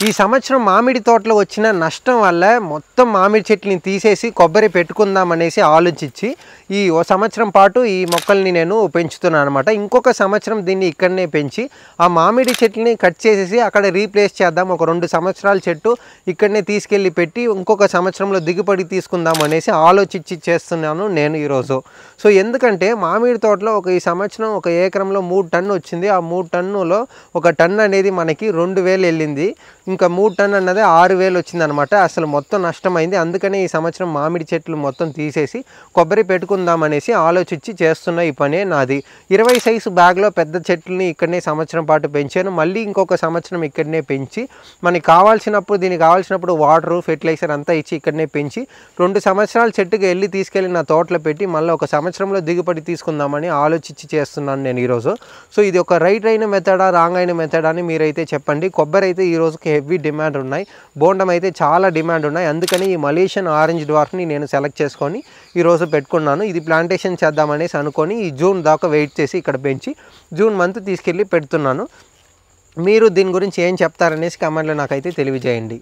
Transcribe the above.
ఈ సంవత్సరం మామిడి తోటలో వచ్చిన నష్టం వల్ల మొత్తం మామిడి చెట్లని తీసేసి కొబ్బరి పెట్టుకుందాం అనేసి ఆలోచించి ఈ ఓ సంవత్సరం పాటు ఈ మొక్కల్ని నేను పెంచుతున్నాను అనమాట. ఇంకొక సంవత్సరం దీన్ని ఇక్కడనే పెంచి ఆ మామిడి చెట్లని కట్ చేసేసి అక్కడ రీప్లేస్ చేద్దాం. ఒక 2 సంవత్సరాల చెట్టు ఇక్కడనే తీసుకెళ్ళి పెట్టి ఇంకొక సంవత్సరంలో దిగుబడి తీసుకుందాం అనేసి ఆలోచించి చేస్తున్నాను నేను ఈరోజు. సో ఎందుకంటే మామిడి తోటలో ఈ సంవత్సరం ఒక ఎకరంలో 3 టన్ను వచ్చింది. ఆ 3 టన్నులో ఒక టన్ను అనేది మనకి 2000 వెళ్ళింది. ఇంకా 3 టన్ను అన్నది 6000 వచ్చిందనమాట. అసలు మొత్తం నష్టమైంది. అందుకనే ఈ సంవత్సరం మామిడి చెట్లు మొత్తం తీసేసి కొబ్బరి పెట్టుకుందాం అనేసి ఆలోచించి చేస్తున్న ఈ పనే నాది. 20 సైజు బ్యాగ్లో పెద్ద చెట్లని ఇక్కడనే సంవత్సరం పాటు పెంచాను. మళ్ళీ ఇంకొక సంవత్సరం ఇక్కడనే పెంచి మనకి కావాల్సినప్పుడు దీనికి కావాల్సినప్పుడు వాటరు ఫెర్టిలైజర్ అంతా ఇచ్చి ఇక్కడనే పెంచి 2 సంవత్సరాల చెట్టుకి తీసుకెళ్ళి నా తోటలో పెట్టి మళ్ళీ ఒక సంవత్సరంలో దిగుబడి తీసుకుందామని ఆలోచించి చేస్తున్నాను నేను ఈరోజు. సో ఇది ఒక రైట్ అయిన మెథడా రాంగ్ అయిన మెథడా అని మీరైతే చెప్పండి. కొబ్బరి అయితే ఈ రోజుకి హెవీ డిమాండ్ ఉన్నాయి, బోండం అయితే చాలా డిమాండ్ ఉన్నాయి. అందుకని ఈ మలేషియన్ ఆరెంజ్ డ్వార్ఫ్ని నేను సెలెక్ట్ చేసుకొని ఈరోజు పెట్టుకున్నాను. ఇది ప్లాంటేషన్ చేద్దామనేసి అనుకొని ఈ జూన్ దాకా వెయిట్ చేసి ఇక్కడ పెంచి జూన్ మంత్ తీసుకెళ్ళి పెడుతున్నాను. మీరు దీని గురించి ఏం చెప్తారనేసి కమెంట్లో నాకైతే తెలియజేయండి.